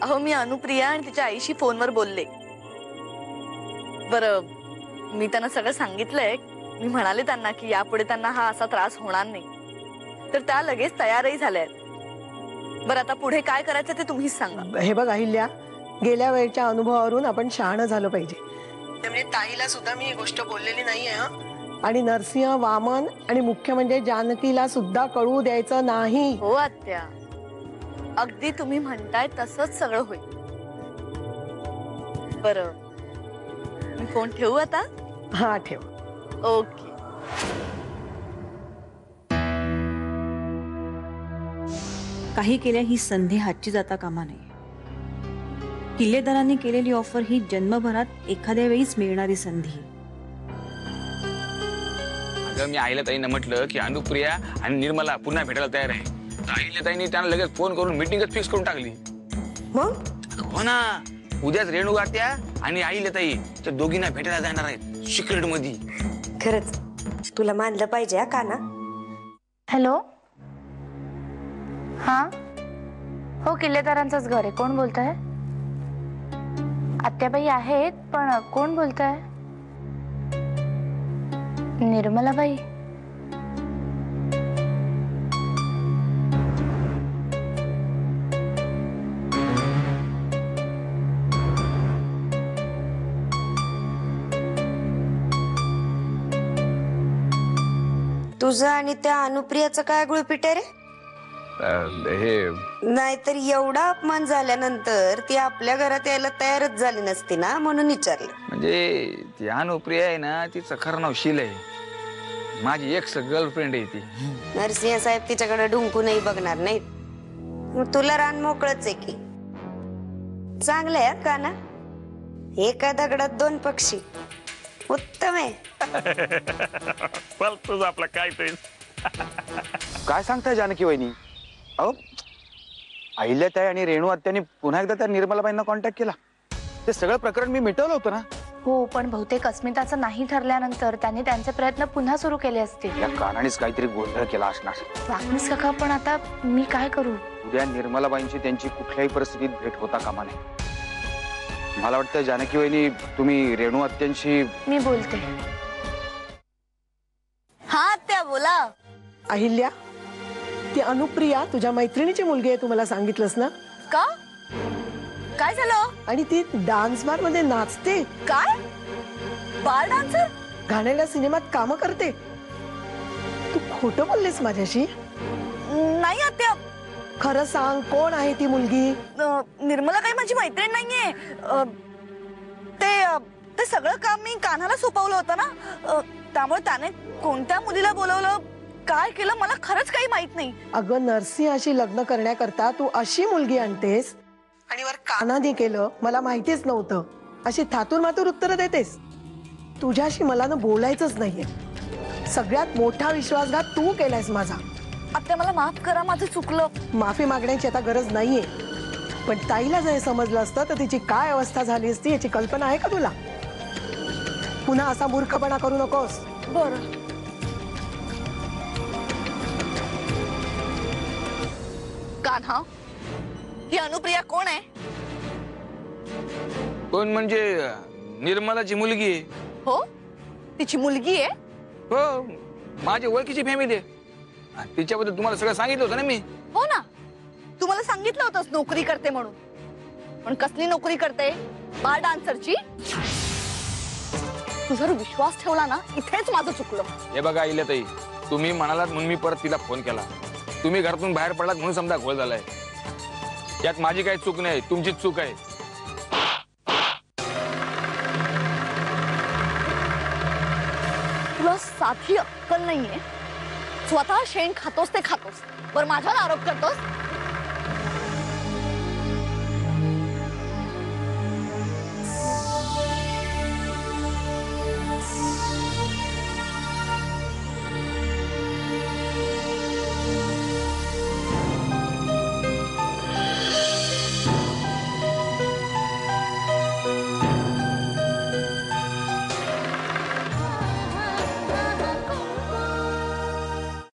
अहो मी अनुप्रिया आणि तिच्या आईशी फोनवर बोलले। बरं मी त्यांना सगळं सांगितलंय। मी म्हणाले त्यांना की यापुढे त्यांना हा असा त्रास होणार नाही, तर त्या लगेच तयारही झाल्या आहेत। बरं आता पुढे काय करायचं ते तुम्हीच सांगा। हे बघ अहिल्या, गेल्या वेळच्या अनुभवावरून आपण शहाणं झालं पाहिजे। त्यामुळे ताईला सुद्धा मी ही गोष्ट बोललेली नाहीये हा। आणि नरसिंह, वामन आणि मुख्य म्हणजे जानकीला सुद्धा कळू द्यायचं नाही। हो आत्या, अगदी तुम्ही म्हणताय तसंच सगळं होईल। बरं मी फोन ठेवू आता? हा ठेव। ओके। काही केल्या ही संधी हातची जाता कामा नये। किल्लेदारांनी केलेली ऑफर ही जन्मभरात एखाद्या वेळीच मिळणारी संधी। अगं मी अहिल्याताईंना म्हटलं की अनुप्रिया आणि निर्मला पुन्हा भेटायला तयार आहे, तर अहिल्याताईंनी त्यांना लगेच फोन करून मीटिंगच फिक्स करून टाकली। मग हो ना, उद्याच रेणू आत्या आणि अहिल्याताई त्या दोघींना भेटायला जाणार आहेत सिक्रेट मध्ये। खरंच तुला मानलं पाहिजे हा काना। हॅलो, हा हो किल्लेदारांचंच घर आहे। कोण बोलताय? आत्याबाई आहेत, पण कोण बोलताय? निर्मलाबाई? तुझं आणि त्या अनुप्रियाचं काय गुळपीट आहे रे? हे नाहीतर एवढा अपमान झाल्यानंतर ती आपल्या घरात यायला तयारच झाली नसती ना, म्हणून विचारलं। म्हणजे ती अनुप्रिया आहे ना, तिचं खरं नाव शील आहे, माझी एक्स गर्लफ्रेंड आहे ती। नरसिंह साहेब तिच्याकडे ढुंकूनही बघणार नाहीत। मग तुला रान मोकळच आहे की। चांगलं आहे काना, एका दगडात दोन पक्षी, उत्तम आहे। तुझं आपला काय काय सांगताय जानकी वहिनी? अहो अहिल्याताई आणि रेणू आत्यानी पुन्हा एकदा त्या निर्मलाबाईंना कॉन्टॅक्ट केला। ते सगळं प्रकरण मी मिटवलं होतं ना। हो, पण बहुतेक अस्मिताचं नाही ठरल्यानंतर त्यांनी त्यांचे प्रयत्न पुन्हा सुरू केले असतील। या कानानेच काहीतरी गोंधळ केला असणार। वागणीस काका, पण आता मी काय करू? उद्या निर्मलाबाईंची त्यांची कुठल्याही परिस्थितीत भेट होता कामा नये। मला वाटतं जानकी वहिनी तुम्ही रेणू आत्यांशी। मी बोलते। हा आत्या बोला। अहिल्या, ती अनुप्रिया तुझ्या मैत्रिणीची मुलगी आहे, तुम्हाला सांगितलंस ना? का काय झालं? आणि ती डान्स बार मध्ये नाचते। काय बार डान्सर? घाणेरड्या सिनेमात काम करते। तू खोटं बोललीस माझ्याशी? नाही आत्या, खरं सांग, कोण आहे ती मुलगी? निर्मला काही माझी मैत्रीण नाहीये। ते सगळं काम मी कान्हाला सोपवलं होतं ना, त्यामुळे त्याने कोणत्या मुलीला बोलवलं, काय केलं मला खरंच काही माहित नाही। अगं नरसिंहाशी लग्न करण्याकरता तू अशी मुलगी आणतेस आणि वर कानाने केलं, मला माहितीच नव्हतं, अशी थातूर मातूर उत्तर देतेस। तुझ्याशी मला ना बोलायचंच नाहीये। सगळ्यात मोठा विश्वासघात तू केलायस माझा। आत्या मला माफ करा, माझं चुकलं। माफी मागण्याची आता गरज नाहीये, पण ताईला जर समजलं असतं तर तिची काय अवस्था झाली असती याची कल्पना आहे का तुला? पुन्हा असा मूर्खपणा करू नकोस। बरं कान्हा, ही अनुप्रिया कोण आहे? कोण म्हणजे निर्मलाची मुलगी आहे। हो, तिची मुलगी आहे? हो, माझी ओळखीची फॅमिली आहे। तिच्याबद्दल तुम्हाला सगळं सांगितलं होतं ना मी। हो ना, तुम्हाला सांगितलं होतंच नोकरी करते म्हणून। पण कसली नोकरी करते? बार डान्सरची। तू जर विश्वास ठेवला ना, इथेच माझं चुकलं। हे बघा अहिल्याताई, तुम्ही म्हणालात म्हणून मी परत तिला फोन केला। तुम्ही घरातून बाहेर पडलात म्हणून समजा घोळ झालाय। यात माझी काही चूक नाही, तुमचीच चूक आहे। तुला साधी अक्कल नाहीये। स्वतः शेण खातोस ते खातोस, बरं माझ्यावर आरोप करतोस।